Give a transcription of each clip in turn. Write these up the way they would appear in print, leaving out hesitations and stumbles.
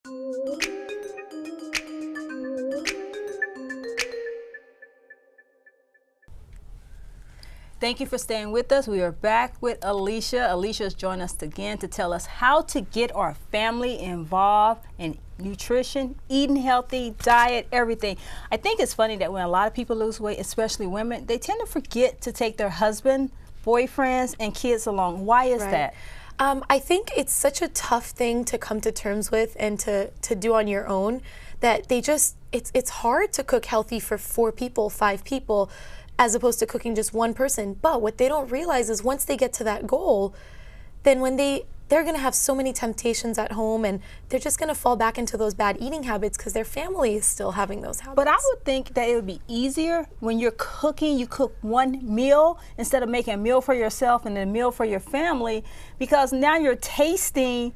Thank you for staying with us. We are back with Alicia. Alicia has joined us again to tell us how to get our family involved in nutrition, eating healthy, diet, everything. I think it's funny that when a lot of people lose weight, especially women, they tend to forget to take their husband, boyfriends, and kids along. Why is that? I think it's such a tough thing to come to terms with and to do on your own, that it's hard to cook healthy for 4 people, 5 people, as opposed to cooking just one person. But what they don't realize is once they get to that goal, then when they're gonna have so many temptations at home, and they're just gonna fall back into those bad eating habits because their family is still having those habits. But I would think that it would be easier when you're cooking, you cook one meal instead of making a meal for yourself and a meal for your family, because now you're tasting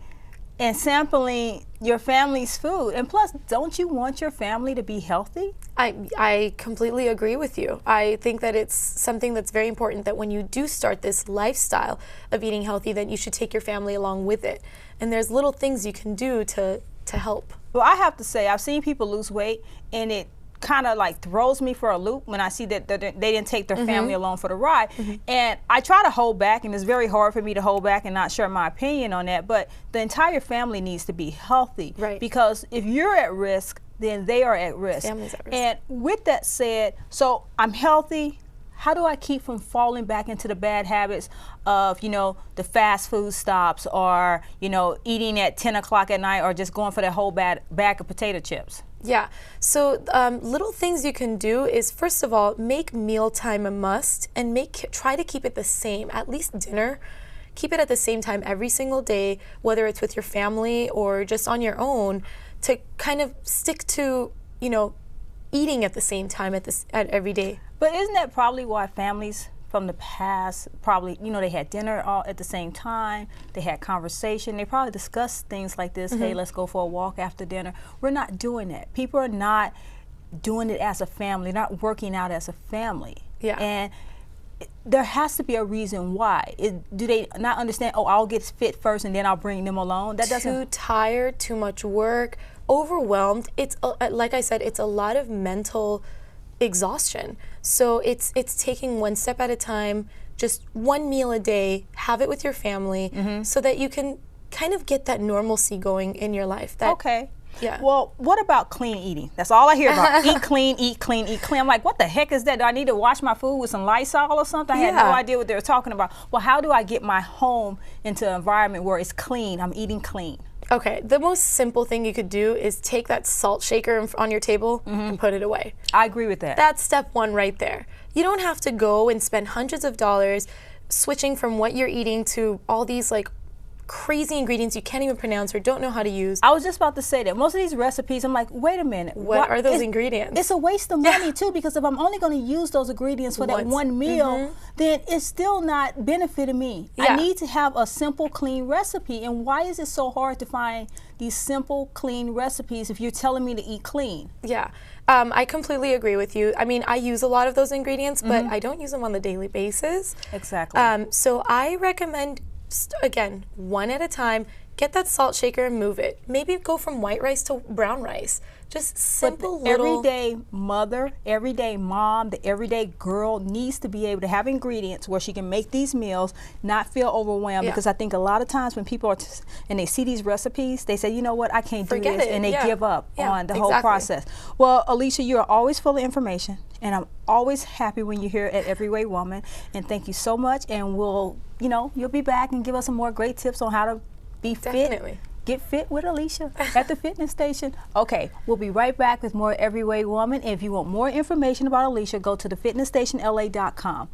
and sampling your family's food. And plus, don't you want your family to be healthy? I completely agree with you. I think that it's something that's very important, that when you do start this lifestyle of eating healthy, that you should take your family along with it. And there's little things you can do to help. Well, I have to say, I've seen people lose weight, and it kind of like throws me for a loop when I see that they didn't take their family along for the ride. And I try to hold back, and it's very hard for me to hold back and not share my opinion on that, but the entire family needs to be healthy. Right. Because if you're at risk, then they are at risk. Family's at risk. And with that said, so I'm healthy. How do I keep from falling back into the bad habits of, the fast food stops, or, eating at 10 o'clock at night, or just going for that whole bag of potato chips? Yeah, so little things you can do is, first of all, make mealtime a must, and try to keep it the same, at least dinner. Keep it at the same time every single day, whether it's with your family or just on your own, to kind of stick to, eating at the same time at every day. But isn't that probably why families from the past probably, they had dinner all at the same time, they had conversation, they probably discussed things like this, hey, let's go for a walk after dinner. We're not doing that. People are not doing it as a family, not working out as a family. Yeah. And there has to be a reason why. Do they not understand, I'll get fit first and then I'll bring them along? That doesn't. Too tired, too much work, overwhelmed. It's like I said, it's a lot of mental exhaustion. So it's taking one step at a time, just one meal a day, have it with your family, so that you can kind of get that normalcy going in your life. Okay. Yeah. Well, what about clean eating? That's all I hear about. Eat clean, eat clean, eat clean. I'm like, what the heck is that? Do I need to wash my food with some Lysol or something? I had no idea what they were talking about. Well, how do I get my home into an environment where it's clean? I'm eating clean. Okay, the most simple thing you could do is take that salt shaker on your table and put it away. I agree with that. That's step one right there. You don't have to go and spend hundreds of dollars switching from what you're eating to all these like crazy ingredients you can't even pronounce or don't know how to use. I was just about to say that. Most of these recipes, I'm like, wait a minute. What are those ingredients? It's a waste of money too, because if I'm only going to use those ingredients for that one meal, then it's still not benefiting me. Yeah. I need to have a simple, clean recipe. And why is it so hard to find these simple, clean recipes if you're telling me to eat clean? Yeah. I completely agree with you. I mean, I use a lot of those ingredients, but I don't use them on a daily basis. Exactly. So I recommend, again, one at a time, get that salt shaker and move it. Maybe go from white rice to brown rice. Just simple little. Everyday mother, everyday mom, the everyday girl needs to be able to have ingredients where she can make these meals, not feel overwhelmed. Because I think a lot of times when people are, and they see these recipes, they say, you know what, I can't do this, and they give up on the whole process. Well, Alicia, you are always full of information, and I'm always happy when you're here at Everyday Woman. And thank you so much, and we'll, you'll be back and give us some more great tips on how to be fit. Get fit with Alicia at the fitness station. Okay, we'll be right back with more Everyday Woman. If you want more information about Alicia, go to thefitnessstationla.com.